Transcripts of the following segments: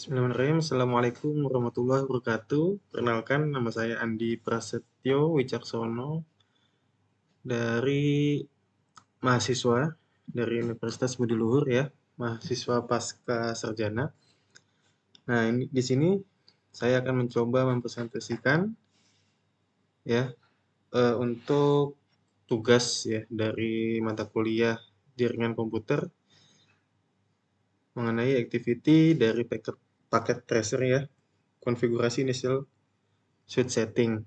Bismillahirrahmanirrahim. Assalamualaikum warahmatullahi wabarakatuh. Perkenalkan, nama saya Andi Prasetyo Wicaksono dari mahasiswa dari Universitas Budi Luhur ya, mahasiswa pasca sarjana. Nah, di sini saya akan mencoba mempresentasikan ya untuk tugas ya dari mata kuliah jaringan komputer mengenai activity dari paket tracer ya, konfigurasi initial switch setting.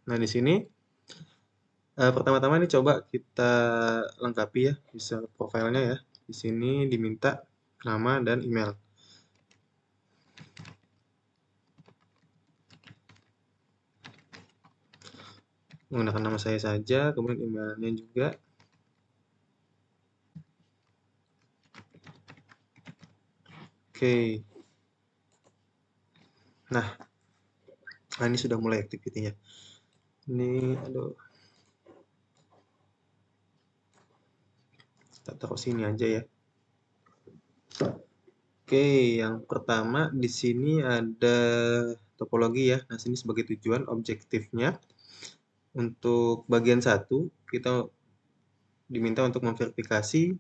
Nah, di sini pertama-tama ini coba kita lengkapi ya, bisa profilnya ya. Di sini diminta nama dan email. Menggunakan nama saya saja, kemudian emailnya juga. Oke. Nah, ini sudah mulai activity-nya. Ini, aduh, kita taruh sini aja ya. Oke, yang pertama di sini ada topologi ya. Nah, sini sebagai tujuan objektifnya. Untuk bagian 1, kita diminta untuk memverifikasi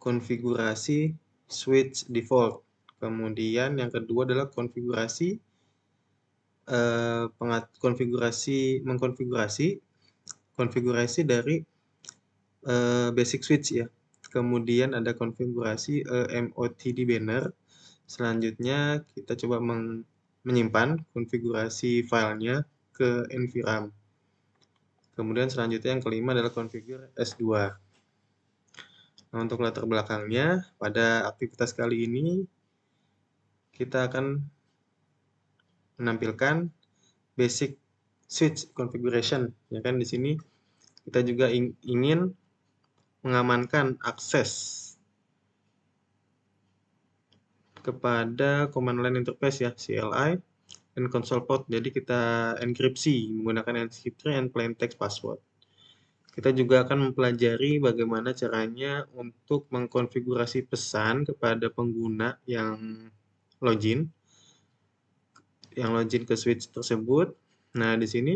konfigurasi switch default. Kemudian yang kedua adalah konfigurasi mengkonfigurasi dari basic switch ya. Kemudian ada konfigurasi MOTD banner. Selanjutnya kita coba menyimpan konfigurasi filenya ke NVRAM. Kemudian selanjutnya yang kelima adalah configure S2. Nah, untuk latar belakangnya, pada aktivitas kali ini kita akan menampilkan basic switch configuration. Ya kan, di sini kita juga ingin mengamankan akses kepada command line interface ya, CLI dan console port. Jadi kita enkripsi menggunakan ENCRPT and plain text password. Kita juga akan mempelajari bagaimana caranya untuk mengkonfigurasi pesan kepada pengguna yang login ke switch tersebut. Nah, di sini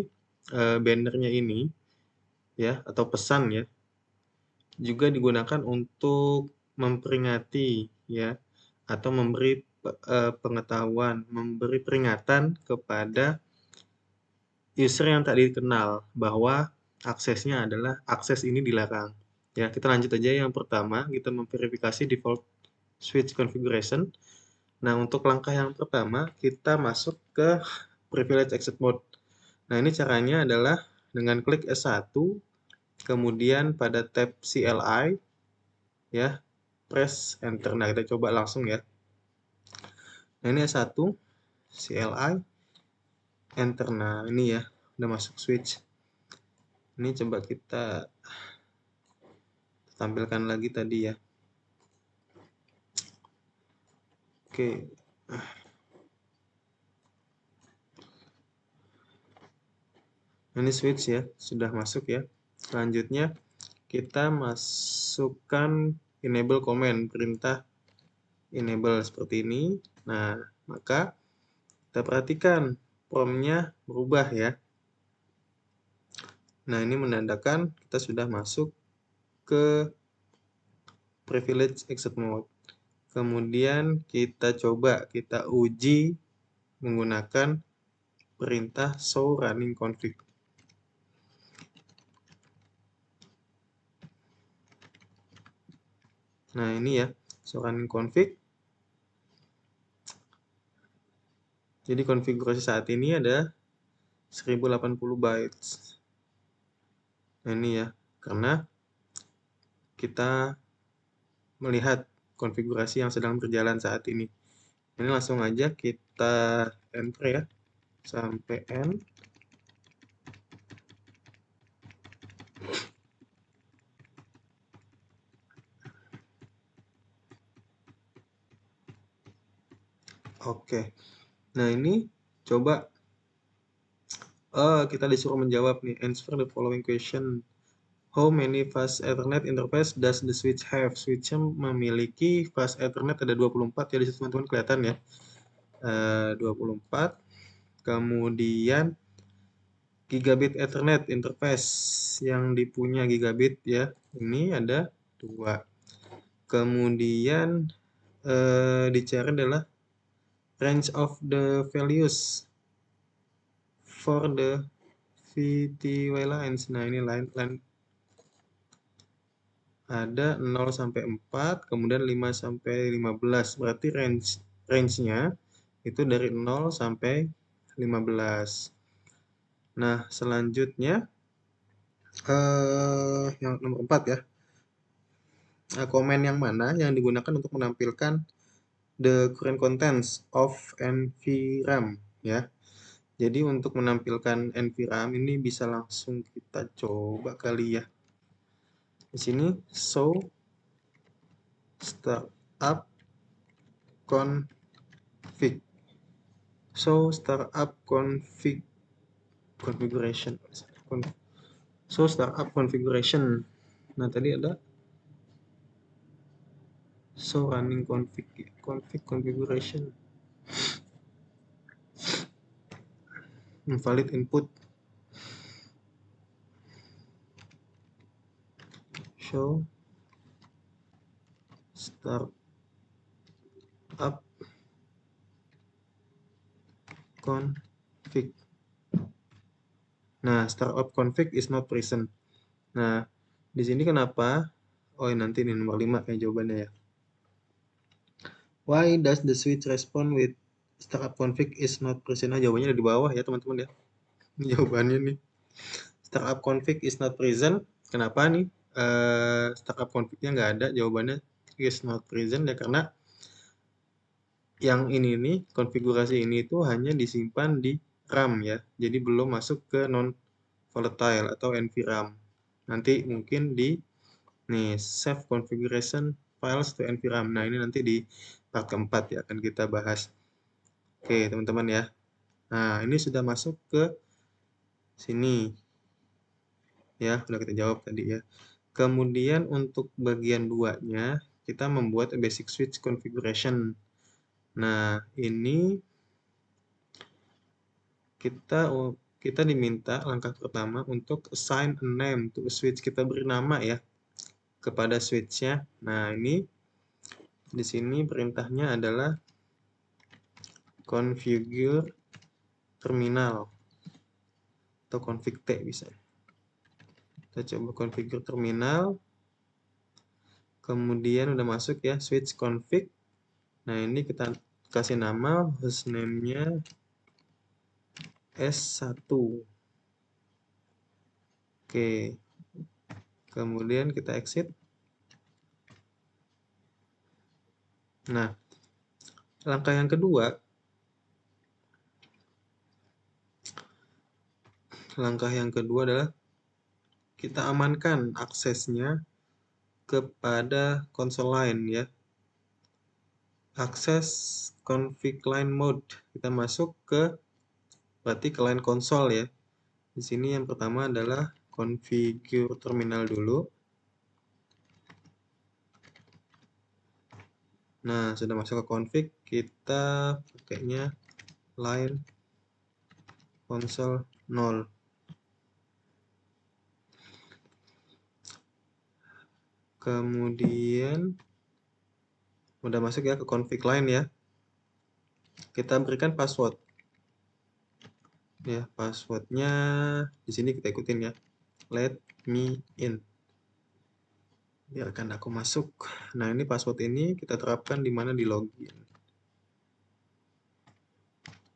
bannernya ini ya, atau pesan ya, juga digunakan untuk memperingati ya, atau memberi pengetahuan, memberi peringatan kepada user yang tak dikenal bahwa aksesnya adalah akses ini dilarang. Ya, kita lanjut aja yang pertama, kita memverifikasi default switch configuration. Nah, untuk langkah yang pertama, kita masuk ke privilege exit mode. Nah, ini caranya adalah dengan klik S1, kemudian pada tab CLI, ya, press enter. Nah, kita coba langsung ya. Nah, ini S1, CLI, enter. Nah, ini ya, udah masuk switch. Ini coba kita tampilkan lagi tadi ya. Oke. Ini switch ya, sudah masuk ya. Selanjutnya kita masukkan enable command, perintah enable seperti ini. Nah, maka kita perhatikan prompt-nya berubah ya. Nah, ini menandakan kita sudah masuk ke privilege exit mode. Kemudian kita coba, kita uji menggunakan perintah show running config. Nah, ini ya, show running config. Jadi konfigurasi saat ini ada 1080 bytes. Nah, ini ya, karena kita melihat konfigurasi yang sedang berjalan saat ini. Ini langsung aja kita enter ya, sampai end. Oke, nah ini coba kita disuruh menjawab nih, answer the following question. How many fast Ethernet interface does the switch have? Switch-nya memiliki fast Ethernet ada 24 ya, di situ teman-teman kelihatan ya. 24. Kemudian gigabit Ethernet interface yang dipunya gigabit ya. Ini ada 2. Kemudian dicari adalah range of the values for the VTY lines. Nah, ini line ada 0 sampai 4, kemudian 5 sampai 15. Berarti range-nya itu dari 0 sampai 15. Nah, selanjutnya yang nomor 4 ya. Komen yang mana yang digunakan untuk menampilkan the current contents of NVRAM ya. Jadi untuk menampilkan NVRAM ini bisa langsung kita coba kali ya. Di sini show startup config. Show startup configuration. Show startup configuration. Nah, tadi ada show running config configuration. Valid input. Show startup config. Nah, startup config is not present. Nah, di sini kenapa? Oh, nanti ini nomor 5 kayak jawabannya ya. Why does the switch respond with startup config is not present? Nah, jawabannya ada di bawah ya, teman-teman ya. Ini jawabannya nih. Startup config is not present. Kenapa nih? Startup config-nya nggak ada. Jawabannya is not present ya karena yang ini nih, konfigurasi ini itu hanya disimpan di RAM ya. Jadi belum masuk ke non volatile atau NVRAM. Nanti mungkin di nih save configuration files to NVRAM. Nah, ini nanti di part keempat ya akan kita bahas. Oke, teman-teman ya. Nah, ini sudah masuk ke sini. Ya, sudah kita jawab tadi ya. Kemudian untuk bagian 2-nya, kita membuat basic switch configuration. Nah, ini kita diminta langkah pertama untuk assign a name to a switch. Kita beri nama ya kepada switch-nya. Nah, ini di sini perintahnya adalah configure terminal atau config T bisa. Kita coba configure terminal. Kemudian udah masuk ya switch config. Nah, ini kita kasih nama hostname-nya S1. Oke. Kemudian kita exit. Nah, langkah yang kedua adalah kita amankan aksesnya kepada konsol lain ya. Akses config line mode. Kita masuk ke berarti ke line konsol ya. Di sini yang pertama adalah configure terminal dulu. Nah, sudah masuk ke config, kita pakainya line console 0. Kemudian udah masuk ya ke config line ya. Kita berikan password. Ya, passwordnya di sini kita ikutin ya. Let me in. Biarkan aku masuk. Nah, ini password ini kita terapkan di mana di login.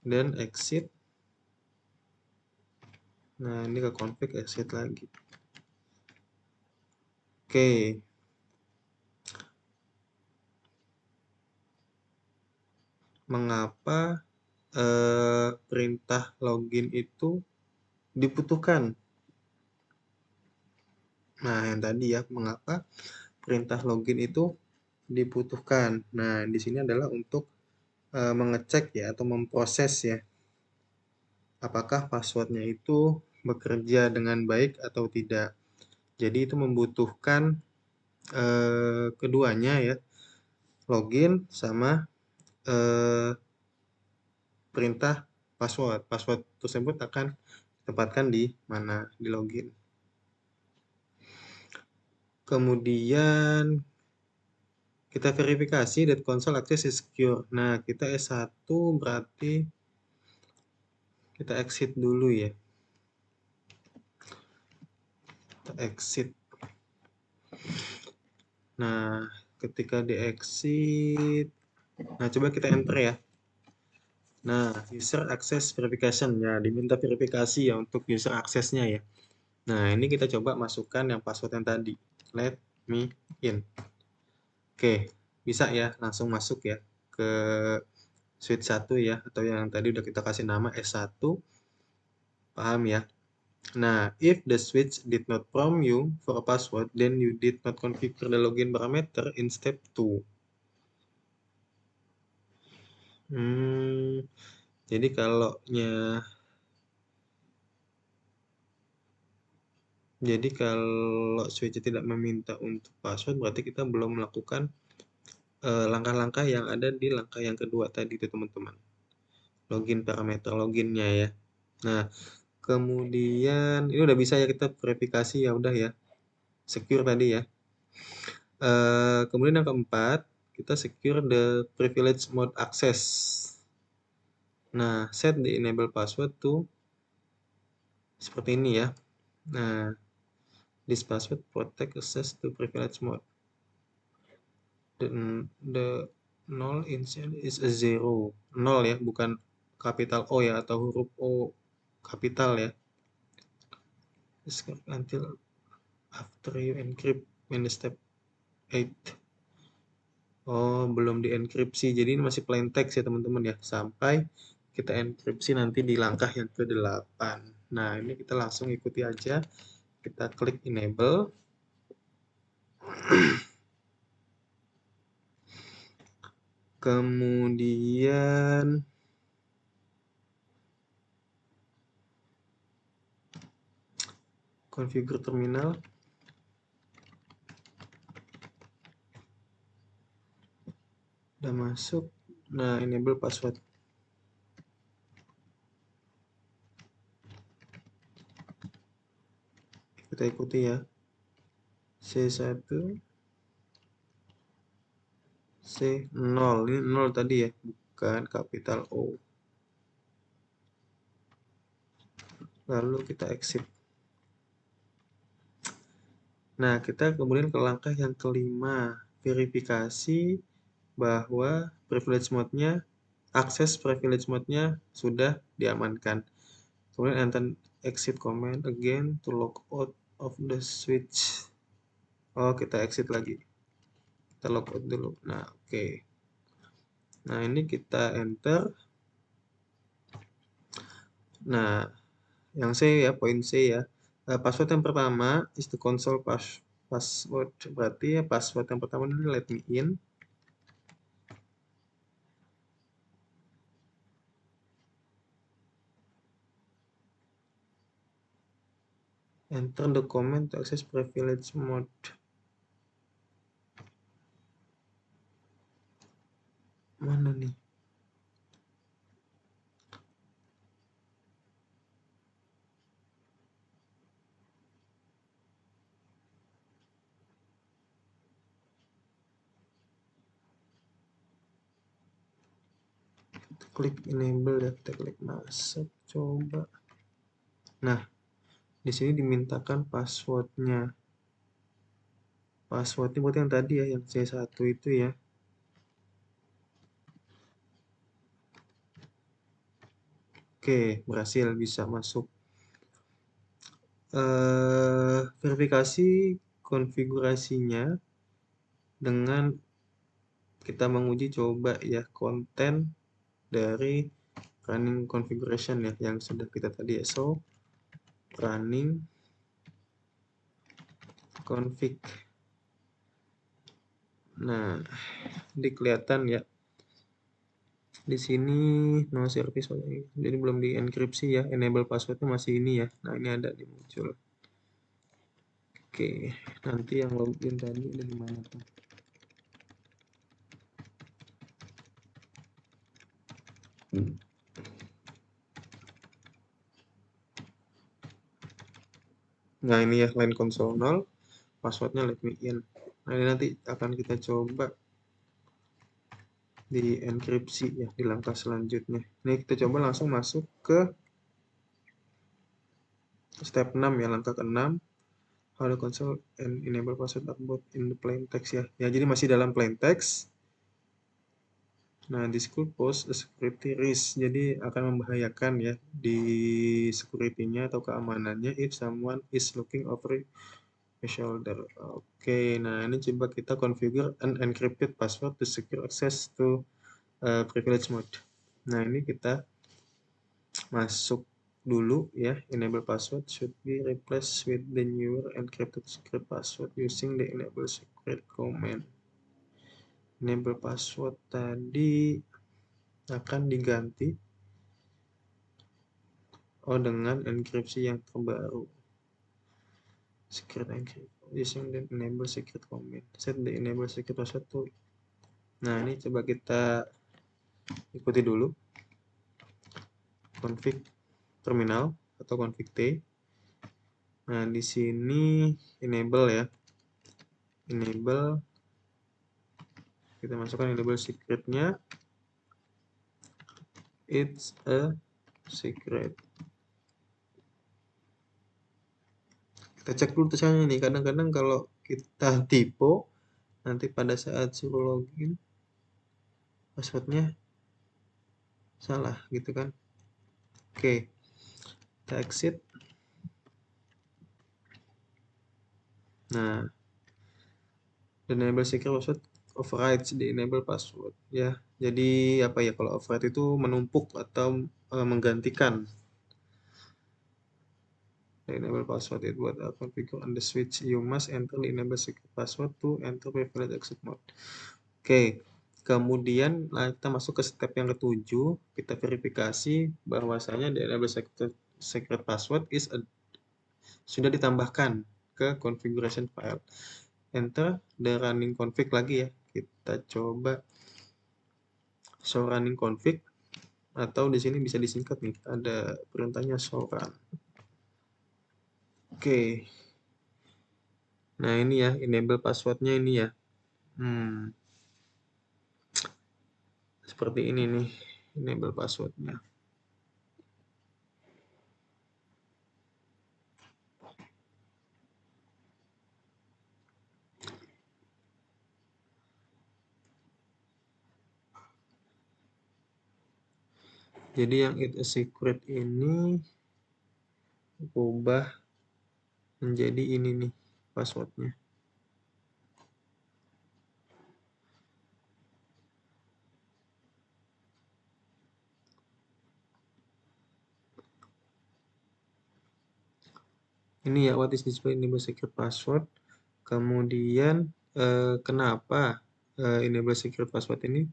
Dan exit. Nah, ini ke config, exit lagi. Oke. Mengapa perintah login itu dibutuhkan? Nah, yang tadi ya, mengapa perintah login itu dibutuhkan? Nah, di sini adalah untuk mengecek ya atau memproses ya. Apakah passwordnya itu bekerja dengan baik atau tidak. Jadi itu membutuhkan keduanya ya, login sama perintah password. Password tersebut akan ditempatkan di mana di login. Kemudian kita verifikasi that console access is secure. Nah, kita S1 berarti kita exit dulu ya. Kita exit. Nah, ketika di exit, nah coba kita enter ya. Nah, user access verification ya, diminta verifikasi ya untuk user aksesnya ya. Nah, ini kita coba masukkan yang password yang tadi. Let me in. Oke, bisa ya, langsung masuk ya ke switch 1 ya, atau yang tadi udah kita kasih nama S1. Paham ya? Nah, if the switch did not prompt you for a password, then you did not configure the login parameter in step 2. Jadi kalau switch tidak meminta untuk password, berarti kita belum melakukan langkah-langkah yang ada di langkah yang kedua tadi itu teman-teman. Login parameter loginnya ya. Nah, kemudian ini udah bisa ya kita verifikasi ya udah ya. Secure tadi ya. Kemudian yang keempat, kita secure the privilege mode access. Nah, set the enable password to seperti ini ya. Nah, this password protect access to privilege mode. The null inside is a 0. 0 ya, bukan kapital O ya atau huruf O kapital ya. Until after you encrypt in the step 8. Oh, belum dienkripsi. Jadi ini masih plain text ya teman-teman ya. Sampai kita enkripsi nanti di langkah yang ke-8. Nah, ini kita langsung ikuti aja. Kita klik enable. Kemudian configure terminal. Udah masuk. Nah, enable password. Kita ikuti ya. C1 C0. Ini 0 tadi ya, bukan kapital O. Lalu kita exit. Nah, kita kemudian ke langkah yang kelima, verifikasi bahwa privilege mode-nya, akses privilege mode-nya sudah diamankan. Kemudian enter exit command again to log out of the switch. Oh, kita exit lagi. Kita log out dulu. Nah, oke. Nah, ini kita enter. Nah, yang C ya, poin C ya. Password yang pertama is the console password. Berarti ya password yang pertama ini let me in. Enter the command to access privilege mode. Mana nih? Kita klik enable ya, kita klik masuk, coba. Nah, di sini dimintakan passwordnya. Passwordnya buat yang tadi ya, yang C1 itu ya. Oke, berhasil bisa masuk. Verifikasi konfigurasinya dengan kita menguji coba ya konten dari running configuration ya yang sudah kita tadi ya. So, running config. Nah, ini kelihatan ya. Di sini no service, jadi belum dienkripsi ya. Enable passwordnya masih ini ya. Nah, ini ada di muncul. Oke, nanti yang login tadi ada di mana tuh? Nah, ini ya line console 0, passwordnya let me in. Nah, ini nanti akan kita coba di enkripsi ya di langkah selanjutnya. Ini kita coba langsung masuk ke step 6 ya, langkah ke-6. How to console and enable password upload in the plain text ya. Ya, jadi masih dalam plain text. Nah, this could pose a security risk. Jadi akan membahayakan ya di security-nya atau keamanannya if someone is looking over your shoulder. Oke, nah ini coba kita configure an encrypted password to secure access to privilege mode. Nah, ini kita masuk dulu ya, enable password should be replaced with the newer encrypted secret password using the enable secret command. Enable password tadi akan diganti dengan enkripsi yang terbaru. Secret encryption using the enable secret command. Set the enable secret password to. Nah, ini coba kita ikuti dulu. Config terminal atau config T. Nah, di sini enable ya. Enable, kita masukkan enable secretnya. It's a secret. Kita cek dulu tulisannya nih. Kadang-kadang kalau kita typo, nanti pada saat suruh login, passwordnya salah gitu kan. Oke, kita exit. Nah, enable secret password overrides di enable password ya. Jadi apa ya, kalau override itu menumpuk atau menggantikan. The enable password it buat configure on the switch. You must enter the enable secret password to enter privilege exit mode. Oke, kemudian kita masuk ke step yang ketujuh. Kita verifikasi bahwasanya the enable secret password sudah ditambahkan ke configuration file. Enter the running config lagi ya. Kita coba show running config, atau di sini bisa disingkat nih, ada perintahnya show run. Oke. Nah, ini ya enable passwordnya ini ya. Seperti ini nih enable passwordnya. Jadi yang it a secret ini ubah menjadi ini nih passwordnya. Ini ya, what is display enable secret password. Kemudian kenapa enable secret password ini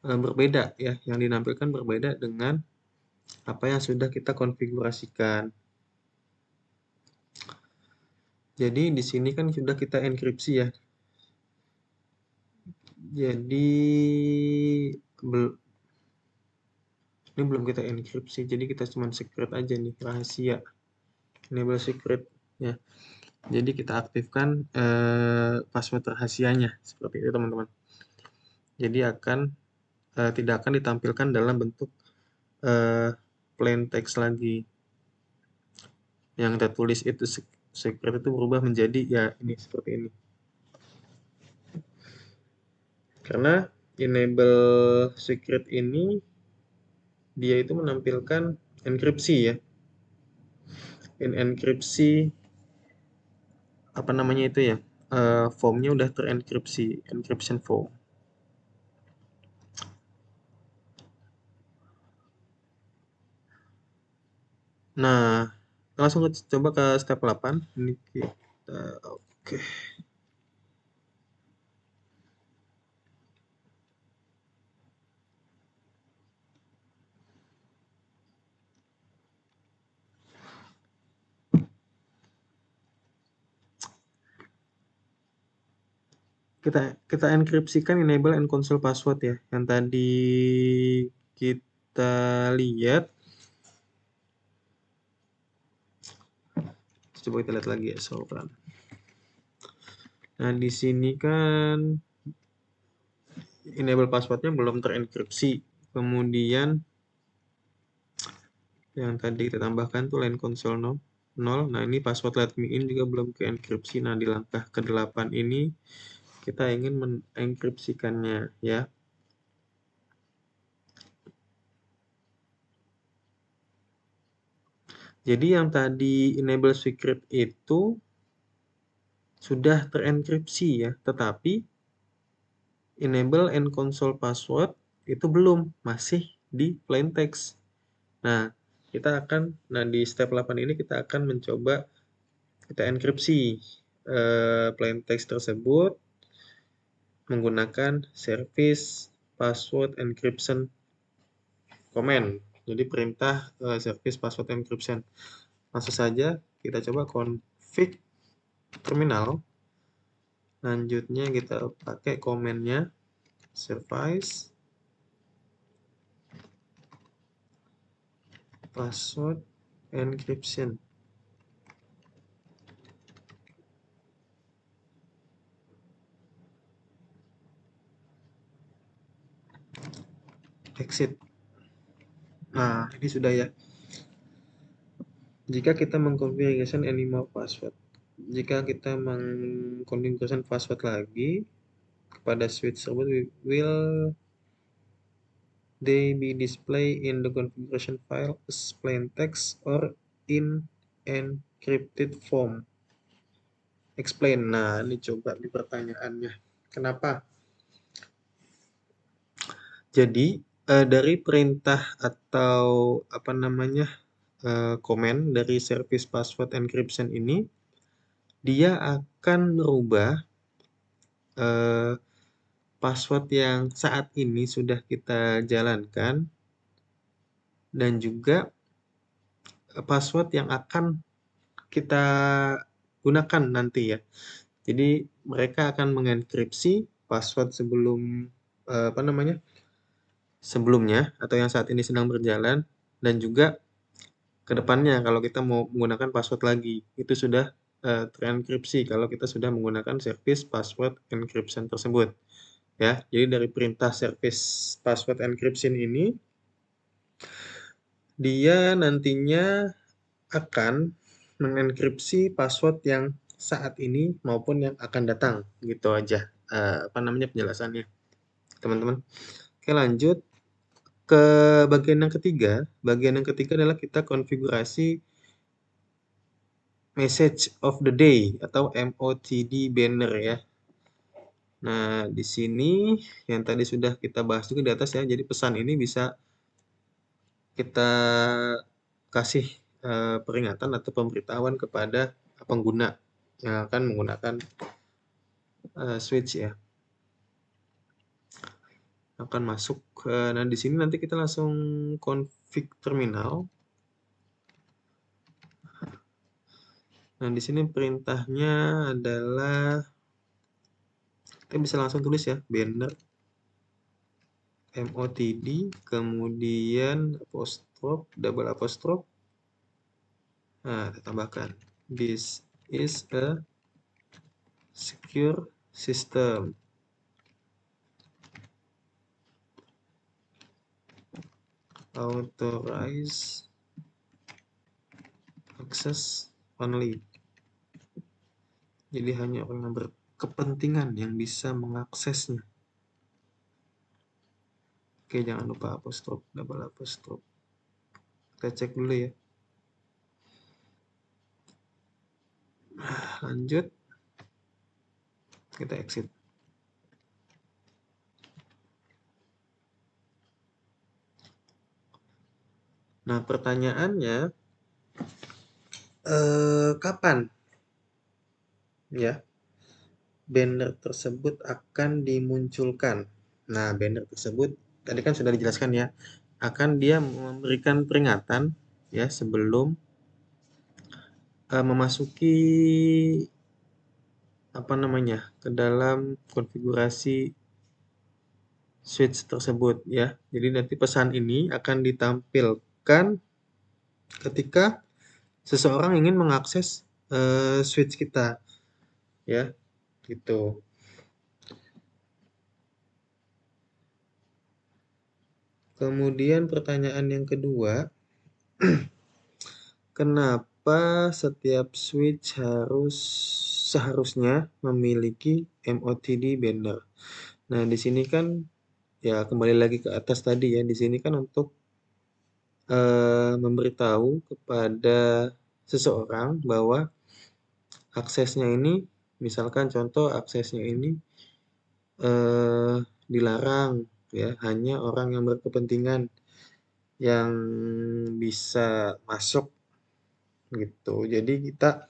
berbeda ya, yang dinampilkan berbeda dengan apa yang sudah kita konfigurasikan. Jadi di sini kan sudah kita enkripsi ya. Jadi ini belum kita enkripsi, jadi kita cuma secret aja nih, rahasia. Enable secret ya. Jadi kita aktifkan password rahasianya seperti itu teman-teman. Jadi tidak akan ditampilkan dalam bentuk plain text lagi. Yang kita tulis itu secret itu berubah menjadi ya ini seperti ini. Karena enable secret ini dia itu menampilkan enkripsi ya. Enkripsi apa namanya itu ya? Formnya udah terenkripsi, encryption form. Nah, langsung coba ke step 8. Ini kita oke. kita enkripsikan enable and console password ya. Yang tadi kita lihat. Coba kita lihat lagi ya soal. Nah, di sini kan enable passwordnya belum terenkripsi. Kemudian yang tadi kita tambahkan tuh line console 0. Nah, ini password let me in juga belum keenkripsi. Nah, di langkah ke-8 ini kita ingin mengenkripsikannya ya. Jadi yang tadi enable secret itu sudah terenkripsi ya, tetapi enable and console password itu belum, masih di plain text. Nah, di step 8 ini kita akan mencoba kita enkripsi plain text tersebut menggunakan service password encryption command. Jadi perintah service password encryption. Langsung saja kita coba config terminal. Lanjutnya kita pakai komennya service password encryption. Exit. Nah, ini sudah ya. Jika kita mengkonfigurasikan any more password. Jika kita mengkonfigurasikan password lagi kepada switch tersebut, will they be displayed in the configuration file as plain text or in encrypted form? Explain. Nah, ini coba di pertanyaannya. Kenapa? Jadi dari perintah atau apa namanya komen dari service password encryption ini, dia akan merubah password yang saat ini sudah kita jalankan dan juga password yang akan kita gunakan nanti ya. Jadi mereka akan mengenkripsi password sebelumnya atau yang saat ini sedang berjalan, dan juga ke depannya kalau kita mau menggunakan password lagi itu sudah terenkripsi kalau kita sudah menggunakan service password encryption tersebut ya. Jadi dari perintah service password encryption ini dia nantinya akan mengenkripsi password yang saat ini maupun yang akan datang. Gitu aja penjelasannya teman-teman. Oke, lanjut ke bagian yang ketiga. Bagian yang ketiga adalah kita konfigurasi message of the day atau MOTD banner ya. Nah, di sini yang tadi sudah kita bahas juga di atas ya. Jadi pesan ini bisa kita kasih peringatan atau pemberitahuan kepada pengguna yang akan menggunakan switch ya. Akan masuk. Nah, di sini nanti kita langsung config terminal. Nah, di sini perintahnya adalah kita bisa langsung tulis ya, banner MOTD, kemudian apostrof, double apostrof. Nah, kita tambahkan this is a secure system. Authorize access only. Jadi hanya orang yang berkepentingan yang bisa mengaksesnya. Oke, jangan lupa apostrof, double apostrof. Kita cek dulu ya. Lanjut. Kita exit. Nah, pertanyaannya kapan ya banner tersebut akan dimunculkan? Nah, banner tersebut tadi kan sudah dijelaskan ya, akan dia memberikan peringatan ya sebelum memasuki apa namanya, ke dalam konfigurasi switch tersebut ya. Jadi nanti pesan ini akan ditampilkan ketika seseorang ingin mengakses switch kita ya, gitu. Kemudian pertanyaan yang kedua, kenapa setiap switch seharusnya memiliki MOTD banner? Nah, di sini kan ya kembali lagi ke atas tadi ya. Di sini kan untuk memberitahu kepada seseorang bahwa aksesnya ini, misalkan contoh aksesnya ini dilarang ya, hanya orang yang berkepentingan yang bisa masuk gitu. Jadi kita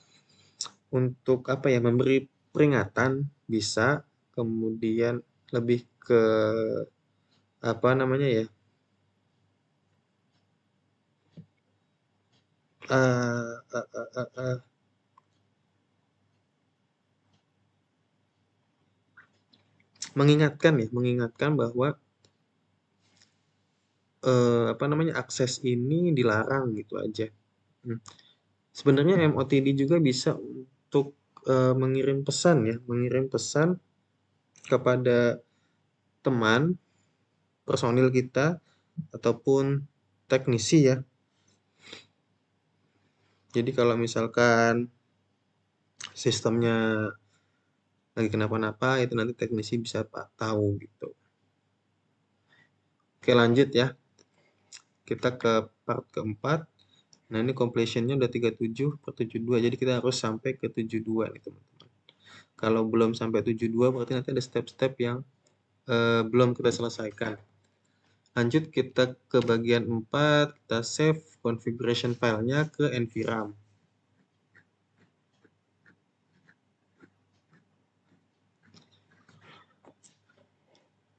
untuk apa ya, memberi peringatan bisa, kemudian lebih ke apa namanya ya, eh, eh, eh, eh, eh, mengingatkan bahwa apa namanya, akses ini dilarang gitu aja. Hmm. Sebenarnya MOTD juga bisa untuk mengirim pesan ya, mengirim pesan kepada teman, personil kita, ataupun teknisi ya. Jadi kalau misalkan sistemnya lagi kenapa-napa, itu nanti teknisi bisa tahu gitu. Oke, lanjut ya. Kita ke part keempat. Nah, ini completionnya udah 37/72. Jadi kita harus sampai ke 72 nih, teman-teman. Kalau belum sampai 72, berarti nanti ada step-step yang belum kita selesaikan. Lanjut kita ke bagian 4, kita save configuration filenya ke NVRAM.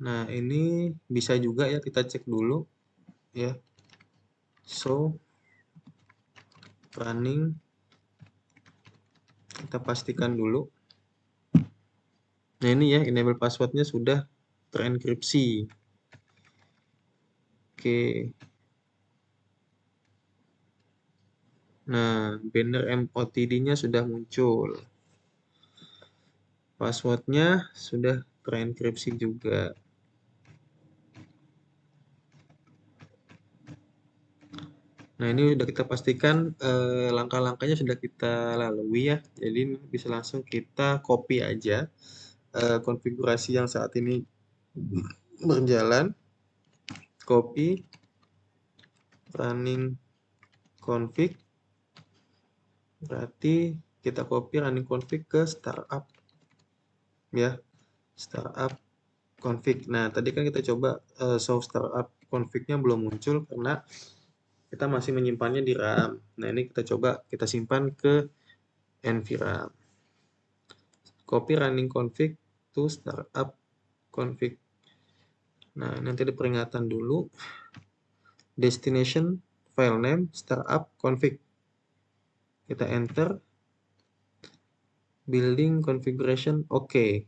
Nah, ini bisa juga ya kita cek dulu ya. So, running, kita pastikan dulu. Nah, ini ya, enable passwordnya sudah terenkripsi. Oke. Nah, banner MOTD-nya sudah muncul. Passwordnya sudah terenkripsi juga. Nah, ini udah kita pastikan langkah-langkahnya sudah kita lalui ya. Jadi bisa langsung kita copy aja konfigurasi yang saat ini berjalan. Copy running config. Berarti kita copy running config ke startup ya. Startup config. Nah, tadi kan kita coba show startup config-nya belum muncul karena kita masih menyimpannya di RAM. Nah, ini kita coba kita simpan ke NVRAM. Copy running config to startup config. Nah, nanti ada peringatan dulu. Destination file name startup config. Kita enter. Building configuration oke.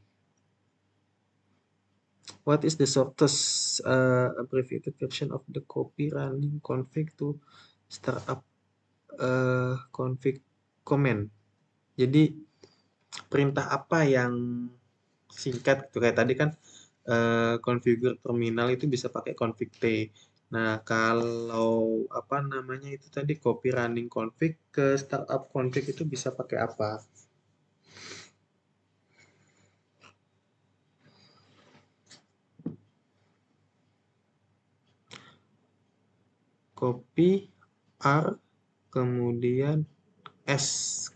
What is the shortest abbreviated version of the copy running config to startup config command? Jadi perintah apa yang singkat gitu, kayak tadi kan configure terminal itu bisa pakai config T. Nah, kalau apa namanya itu tadi copy running config ke startup config itu bisa pakai apa? Copy R kemudian S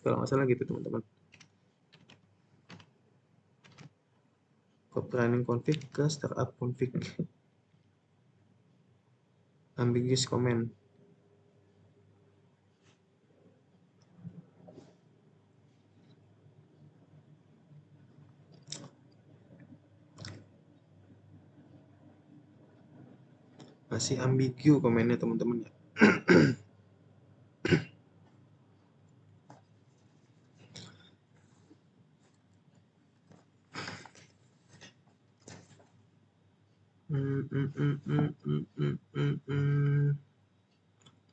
kalau nggak salah gitu teman-teman. Copy running config ke startup config. Ambiguous command. Masih ambigu komennya teman-teman ya.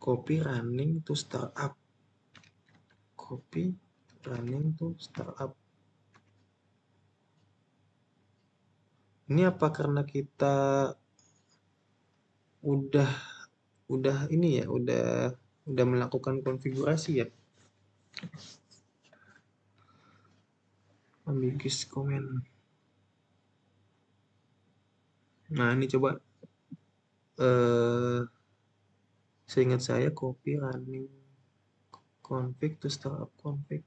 Copy running to startup. Copy running to startup. Ini apa karena kita udah ini ya, udah melakukan konfigurasi ya? Ambiguous comment. Nah, ini coba seingat saya copy running config to startup config.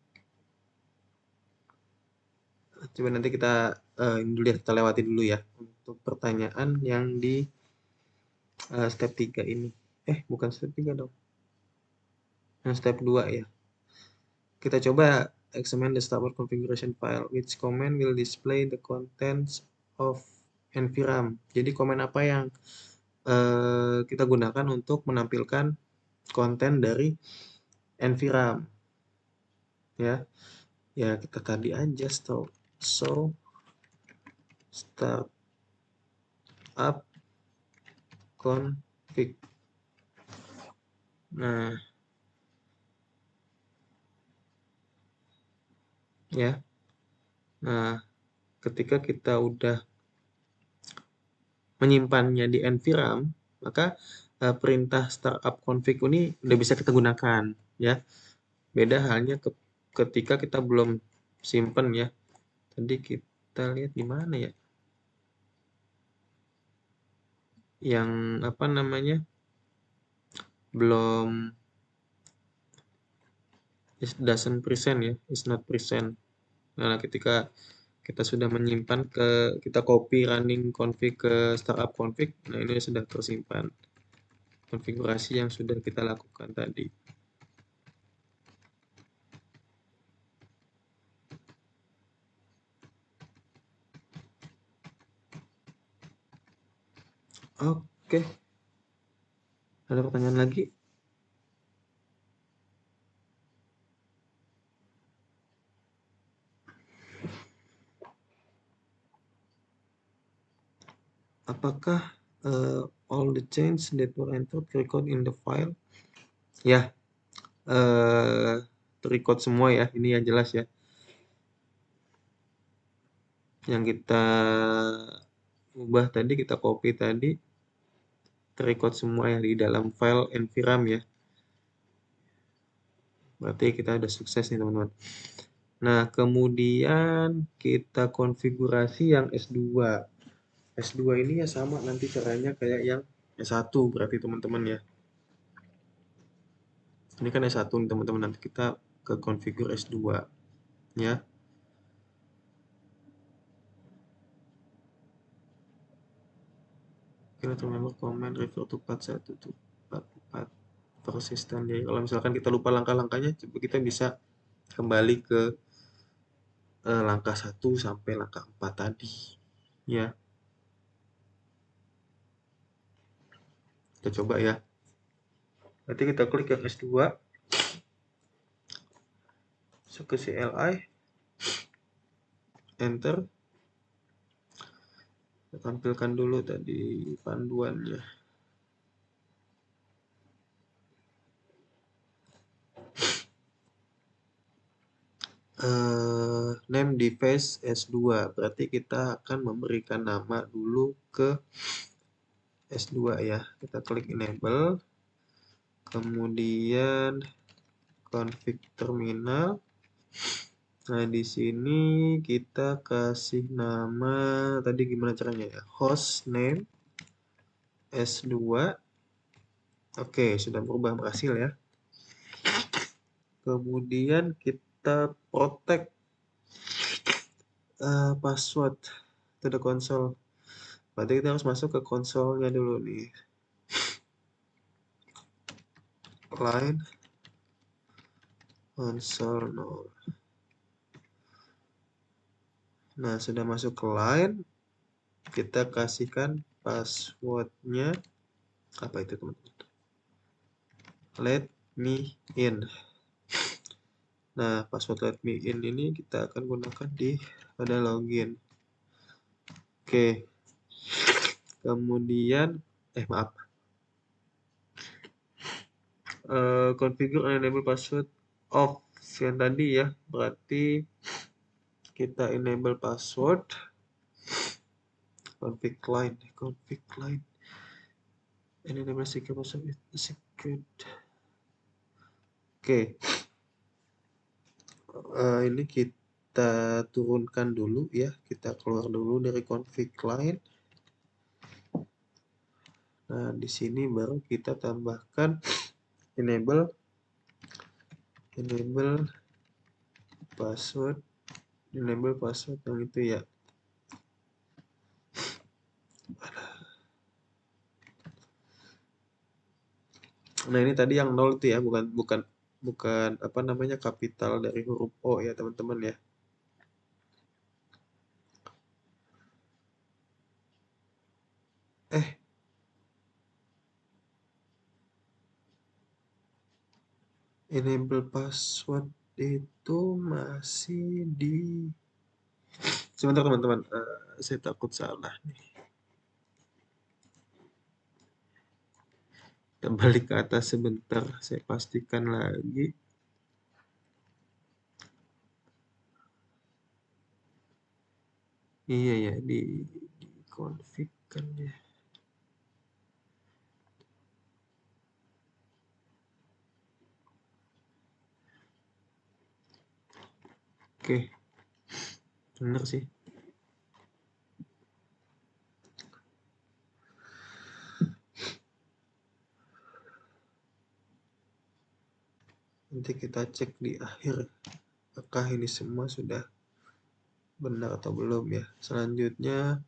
Coba nanti kita ini dulu ya, kita lewati dulu ya untuk pertanyaan yang di step 3 ini. Bukan step 3 dong. Yang step 2 ya. Kita coba examine the startup configuration file. Which command will display the contents of nvram. Jadi komen apa yang kita gunakan untuk menampilkan konten dari nvram. Ya. Ya, kita tadi aja stop. So start up config. Nah, ya. Nah, ketika kita udah menyimpannya di nvram, maka perintah startup config ini udah bisa kita gunakan, ya. Beda halnya ketika kita belum simpen ya. Tadi kita lihat di mana ya? Yang apa namanya? Belum doesn't present ya, is not present. Nah, ketika kita sudah menyimpan kita copy running config ke startup config, nah ini sudah tersimpan konfigurasi yang sudah kita lakukan tadi. Oke. Ada pertanyaan lagi? Apakah all the change that were entered record in the file? Ya, terrecord semua ya. Ini yang jelas ya. Yang kita ubah tadi, kita copy tadi, terrecord semua ya di dalam file nvram ya. Berarti kita udah sukses nih teman-teman. Nah, kemudian kita konfigurasi yang S2. S2 ini ya sama nanti caranya kayak yang S1 berarti teman-teman ya. Ini kan S1 nih teman-teman, nanti kita ke configure S2 ya. Kita remember command refer to part 1 to part 4 persistent. Jadi kalau misalkan kita lupa langkah-langkahnya, coba kita bisa kembali ke langkah 1 sampai langkah 4 tadi ya. Kita coba ya. Nanti kita klik yang S2, masuk ke CLI, enter. Kita tampilkan dulu tadi panduannya. Name device S2, berarti kita akan memberikan nama dulu ke S2 ya. Kita klik enable, kemudian config terminal. Nah, di sini kita kasih nama tadi gimana caranya ya? Host name S2. Oke, sudah berubah, berhasil ya. Kemudian kita protect password to the console. Berarti kita harus masuk ke konsolnya dulu nih. Line console no. Nah, sudah masuk ke line, kita kasihkan passwordnya apa itu teman-teman? Let me in. Nah, password let me in ini kita akan gunakan pada login. Oke. Kemudian, maaf, configure and enable password off yang tadi ya, berarti kita enable password, config line, and enable secret password with secret. Oke, ini kita turunkan dulu ya, kita keluar dulu dari config line. Nah, di sini baru kita tambahkan enable password yang itu ya. Nah, ini tadi yang 0 itu ya, bukan apa namanya kapital dari huruf O ya, teman-teman ya. Enable password itu masih di sebentar teman-teman, saya takut salah nih. Kita balik ke atas sebentar, saya pastikan lagi. Iya ya, di config kan ya. Oke, benar sih. Nanti kita cek di akhir, apakah ini semua sudah benar atau belum ya. Selanjutnya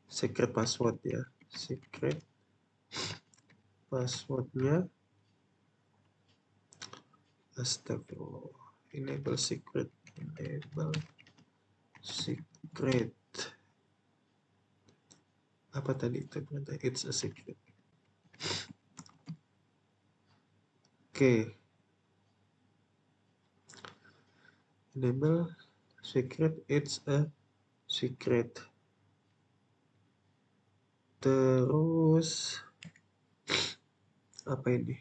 secret password ya, secret passwordnya astagfirullah, enable secret apa tadi itu ternyata it's a secret. Oke, enable secret, it's a secret. Terus apa ini,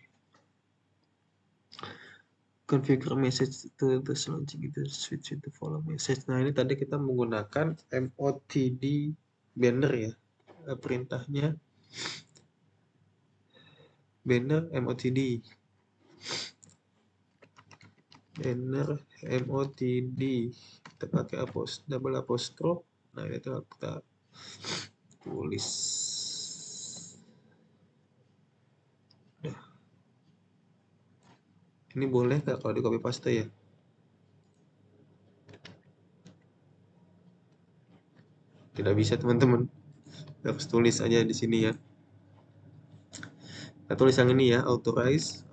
configure message to the launching itu switch to follow message. Nah, ini tadi kita menggunakan MOTD banner ya, perintahnya banner MOTD kita pakai double apostrophe. Nah, itu kita tulis. Nah, ini boleh nggak kalau di copy paste ya? Tidak bisa teman-teman, harus tulis aja di sini ya. Kita tulis yang ini ya, authorize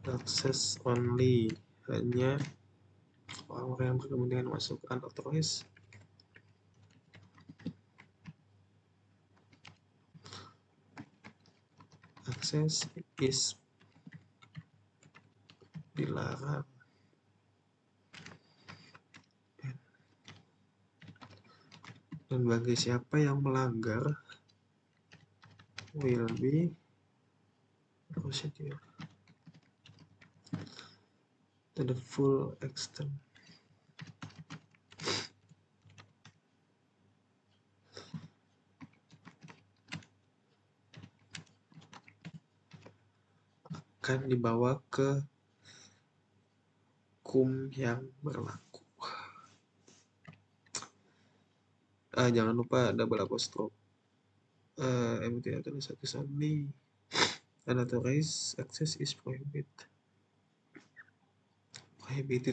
access only, hanya orang-orang yang berkepentingan masukkan authorize. Access is dilarang. Dan bagi siapa yang melanggar will be procedure to the full extent. Akan dibawa ke hukum yang berlaku. Jangan lupa double apostrophe. MT satu only. Unauthorized access is prohibited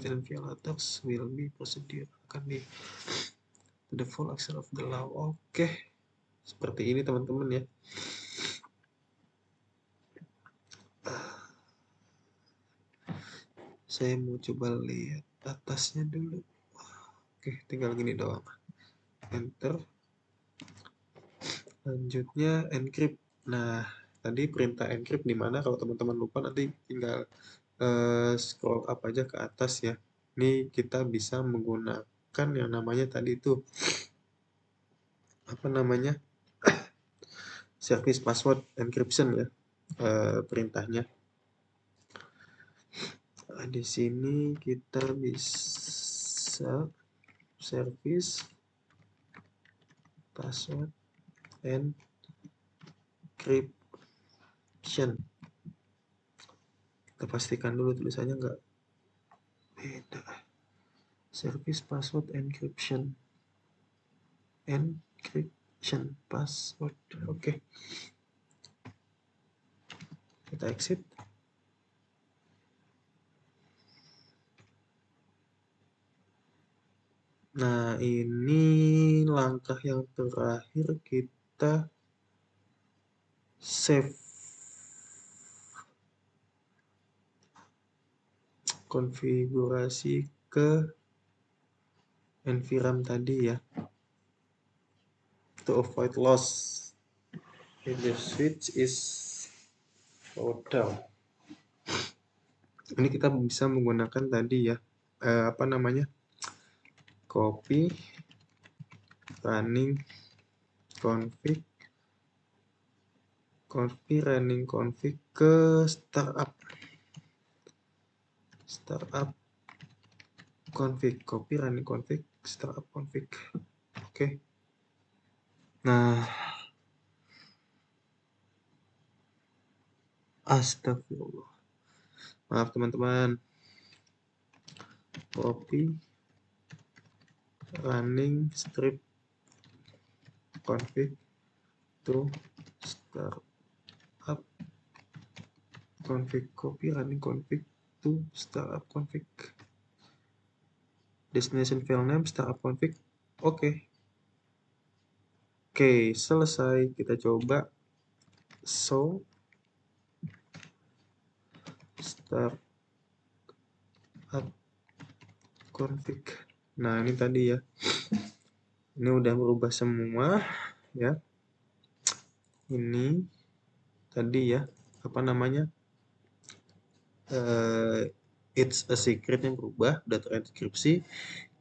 and violators will be procedured akan di the full extent of the law. Oke, seperti ini teman-teman ya. Saya mau coba lihat atasnya dulu. Oke, tinggal gini doang. Enter. Lanjutnya encrypt. Nah, tadi perintah encrypt di mana? Kalau teman-teman lupa nanti tinggal scroll up aja ke atas ya. Ini kita bisa menggunakan yang namanya tadi itu apa namanya service password encryption ya, perintahnya. Di sini kita bisa service password encryption. Kita pastikan dulu tulisannya nggak beda. Service password encryption password. Oke. Kita exit. Nah, ini langkah yang terakhir, kita save konfigurasi ke enviram tadi ya, to avoid loss if the switch is slowed down. Ini kita bisa menggunakan tadi ya, apa namanya, copy running config ke startup config, copy running config startup config. Oke. Nah, astagfirullah, maaf teman-teman, copy running strip config to startup config, copy running config to startup config, destination file name startup config. Oke, selesai. Kita coba show startup config. Nah, ini tadi ya, ini udah berubah semua ya. Ini tadi ya, apa namanya, it's a secret yang berubah, udah terenkripsi.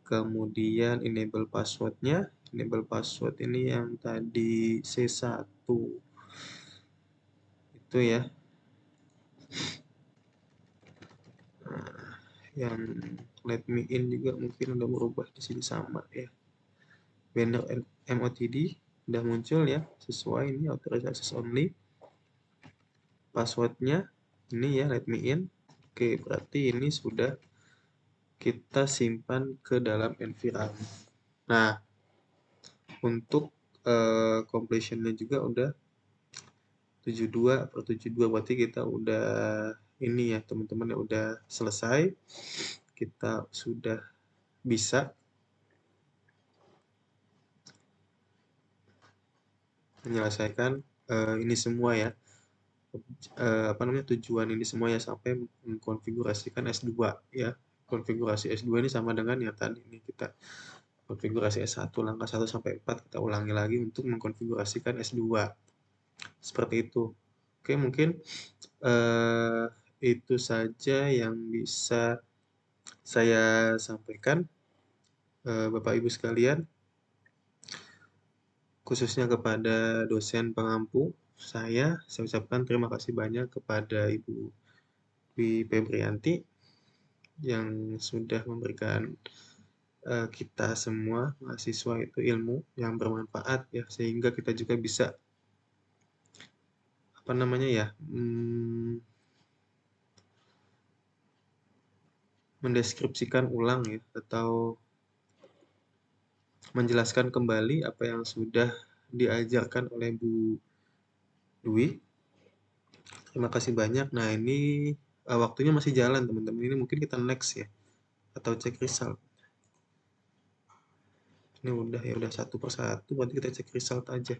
Kemudian enable passwordnya, enable password ini yang tadi C1 itu ya. Nah, yang let me in juga mungkin udah berubah di sini sama ya. Banner MOTD udah muncul ya, sesuai ini authorized access only. Passwordnya ini ya, let me in. Oke, berarti ini sudah kita simpan ke dalam enviram. Nah, untuk completionnya juga udah 72/72, berarti kita udah ini ya teman-teman ya, udah selesai. Kita sudah bisa menyelesaikan ini semua ya, apa namanya, tujuan ini semua ya, sampai mengkonfigurasikan S2 ya. Konfigurasi S2 ini sama dengan yang tadi ini, kita konfigurasi S1 langkah 1 sampai 4, kita ulangi lagi untuk mengkonfigurasikan S2. Seperti itu. Oke, mungkin itu saja yang bisa saya sampaikan, Bapak Ibu sekalian, khususnya kepada dosen pengampu saya ucapkan terima kasih banyak kepada Ibu Dwi Febrianti yang sudah memberikan kita semua mahasiswa itu ilmu yang bermanfaat ya, sehingga kita juga bisa apa namanya ya, mendeskripsikan ulang ya, atau menjelaskan kembali apa yang sudah diajarkan oleh Bu Dwi. Terima kasih banyak. Nah, ini waktunya masih jalan teman-teman. Ini mungkin kita next ya, atau cek result. Ini udah ya, udah satu persatu. Berarti kita cek result aja.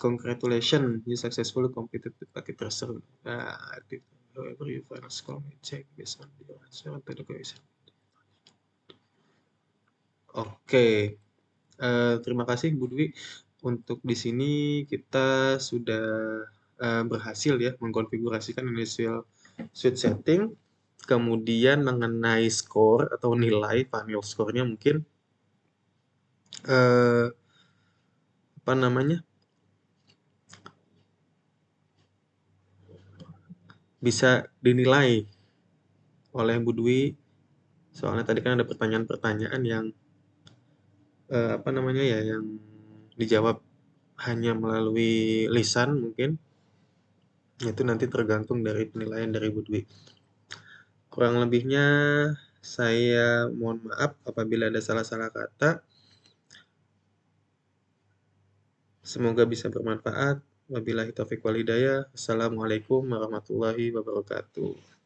Congratulations, you successfully completed the packet tracer. Nah, however you final score may check based on your answer to the question. Oke, terima kasih Bu Dwi. Untuk di sini kita sudah berhasil ya mengkonfigurasikan initial switch setting Kemudian mengenai skor atau nilai, final score-nya mungkin, apa namanya, bisa dinilai oleh Bu Dwi, soalnya tadi kan ada pertanyaan-pertanyaan yang, apa namanya ya, yang dijawab hanya melalui lisan mungkin, itu nanti tergantung dari penilaian dari Bu Dwi. Kurang lebihnya saya mohon maaf apabila ada salah-salah kata. Semoga bisa bermanfaat. Wabillahi taufiq wal hidayah. Assalamualaikum warahmatullahi wabarakatuh.